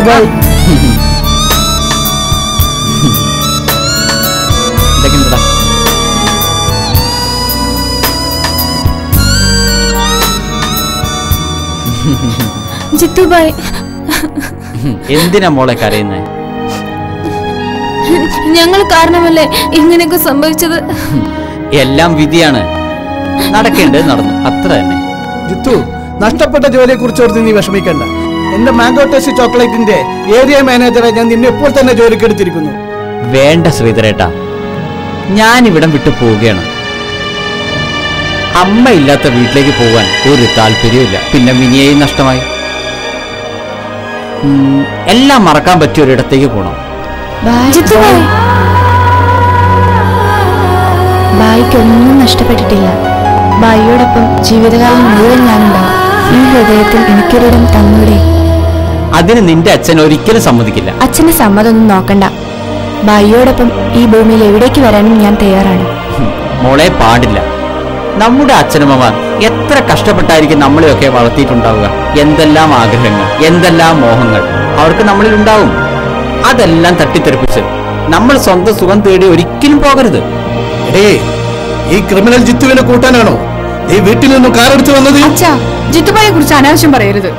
ജിത്തുഭായ്. ജിത്തുഭായ്, എന്തിനാ മോളെ കരയുന്നേ? ഞങ്ങൾ കാരണമല്ലേ ഇങ്ങനെയൊക്കെ സംഭവിച്ചത്? എല്ലാം വിധിയാണ്. നടക്കേണ്ടത് നടന്നു, അത്ര തന്നെ. ജിത്തു, നഷ്ടപ്പെട്ട ജോലിയെ കുറിച്ച് ഓർത്ത് നീ വിഷമിക്കണ്ട. എന്റെ മാംഗോ ടേസ്റ്റ് ചോക്ലേറ്റിന്റെ ഏരിയ മാനേജറെ ഞാൻ നിന്നെ ഇപ്പോൾ തന്നെ ജോലിക്ക് എടുത്തിരിക്കുന്നു. വേണ്ട ശ്രീധരേട്ടാ, ഞാൻ ഇവിടം വിട്ടു പോവുകയാണ്. അമ്മ ഇല്ലാത്ത വീട്ടിലേക്ക് പോകാൻ ഒരു താല്പര്യമില്ല. പിന്നെ മിനിയെയും നഷ്ടമായി. എല്ലാം മറക്കാൻ പറ്റിയ ഒരിടത്തേക്ക് പോകണം. ബായിക്കൊന്നും നഷ്ടപ്പെട്ടിട്ടില്ല. ബായിയോടൊപ്പം ജീവിതകാലം മുഴുവൻ ഞാനുണ്ടാവും. ഈ ഹൃദയത്തിൽ എനിക്കൊരിടം തന്നൂടെ? അതിന് നിന്റെ അച്ഛൻ ഒരിക്കലും സമ്മതിക്കില്ല. അച്ഛന്റെ സമ്മതമൊന്നും നോക്കണ്ട. ബായിയോടൊപ്പം ഈ ഭൂമിയിൽ എവിടേക്ക് വരാനും ഞാൻ തയ്യാറാണ്. മോളെ, പാടില്ല. നമ്മുടെ അച്ഛനമ്മമാർ എത്ര കഷ്ടപ്പെട്ടായിരിക്കും നമ്മളെയൊക്കെ വളർത്തിയിട്ടുണ്ടാവുക. എന്തെല്ലാം ആഗ്രഹങ്ങൾ, എന്തെല്ലാം മോഹങ്ങൾ അവർക്ക് നമ്മളിൽ ഉണ്ടാവും. അതെല്ലാം തട്ടിത്തെറിപ്പിച്ച് നമ്മൾ സ്വന്തം സുഖം തേടി ഒരിക്കലും പോകരുത്. ഈ ക്രിമിനൽ ജിത്തുവിനെ കൂട്ടാനാണോ ഈ വീട്ടിൽ നിന്നും കാറെടുത്ത് വന്നത്? ജിത്തുഭായെ കുറിച്ച് അനാവശ്യം പറയരുത്.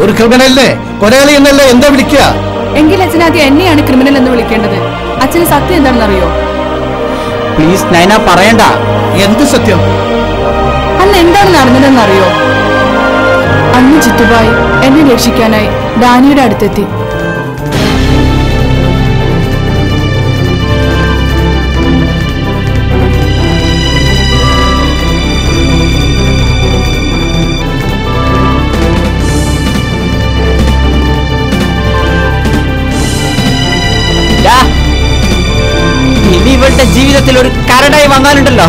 ഒരു ക്രിമിനലിനെ കൊലയാളി എന്നല്ല എന്താ വിളിക്കുക? എങ്കിൽ അച്ഛനാദ്യം എന്നെയാണ് ക്രിമിനൽ എന്ന് വിളിക്കേണ്ടത്. അച്ഛന് സത്യം എന്താണെന്ന് അറിയോ? പ്ലീസ് നയന, പറയണ്ട. എന്ത് സത്യം? അന്ന് എന്താണ് നടന്നതെന്ന് അറിയോ? അന്ന് ജിത്തുഭായ് എന്നെ രക്ഷിക്കാനായി ഡാനിയുടെ അടുത്തെത്തി. ഇനി ഇവരുടെ ജീവിതത്തിൽ ഒരു കരടായി വന്നാലുണ്ടല്ലോ.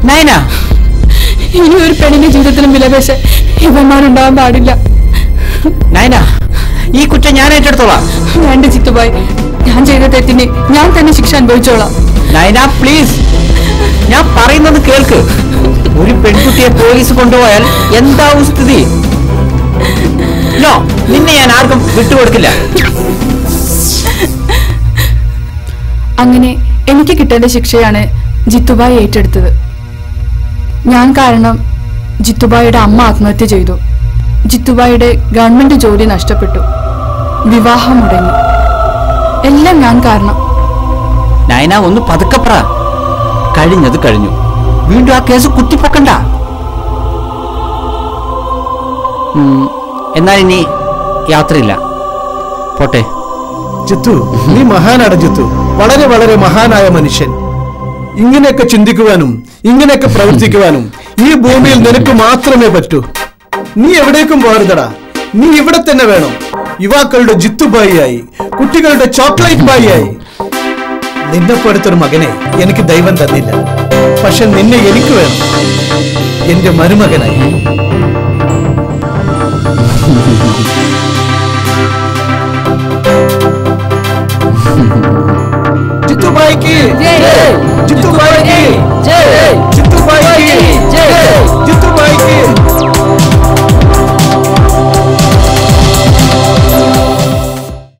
നയന, ഇനി ഒരു പെണ്ണിന്റെ ജീവിതത്തിലും വിലപേശ ഇവന്മാരുണ്ടാവാൻ പാടില്ല. നയന, ഈ കുറ്റം ഞാൻ ഏറ്റെടുത്തോളാം. വേണ്ട ജിത്തുഭായ്, ഞാൻ ചെയ്ത തെറ്റിന് ഞാൻ തന്നെ ശിക്ഷ അനുഭവിച്ചോളാം. നയന പ്ലീസ്, ഞാൻ പറയുന്നത് കേൾക്ക്. ഒരു പെൺകുട്ടിയെ പോലീസ് കൊണ്ടുപോയാൽ എന്താവും സ്ഥിതി? നോ, നിന്നെ ഞാൻ ആർക്കും വിട്ടുകൊടുക്കില്ല. അങ്ങനെ എനിക്ക് കിട്ടേണ്ട ശിക്ഷയാണ് ജിത്തുഭായ് ഏറ്റെടുത്തത്. ഞാൻ കാരണം ജിത്തുഭായിയുടെ അമ്മ ആത്മഹത്യ ചെയ്തു. ജിത്തുഭായിയുടെ ഗവൺമെന്റ് ജോലി നഷ്ടപ്പെട്ടു. വിവാഹം മുടങ്ങി. എല്ലാം ഞാൻ കാരണം. നയന, ഒന്ന് പതുക്കപ്ര. കഴിഞ്ഞത് കഴിഞ്ഞു. വീണ്ടും ആ കേസ് കുത്തിപ്പൊക്കണ്ട. എന്നാൽ ഇനി യാത്രയില്ല, പോട്ടെ. ജിത്തു, നീ മഹാനാണ് ജിത്തു. വളരെ വളരെ മഹാനായ മനുഷ്യൻ. ഇങ്ങനെയൊക്കെ ചിന്തിക്കുവാനും ഇങ്ങനെയൊക്കെ പ്രവർത്തിക്കുവാനും ഈ ഭൂമിയിൽ നിനക്ക് മാത്രമേ പറ്റൂ. നീ എവിടേക്കും പോകരുതടാ. നീ ഇവിടെ തന്നെ വേണം. യുവാക്കളുടെ ജിത്തുബായിയായി, കുട്ടികളുടെ ചോക്ലേറ്റ് ബായിയായി. നിന്നെപ്പോലത്തൊരു മകനെ എനിക്ക് ദൈവം തന്നില്ല. പക്ഷെ നിന്നെ എനിക്ക് വേണം, എന്റെ മരുമകനായി. ജിത്തുബായിക്ക്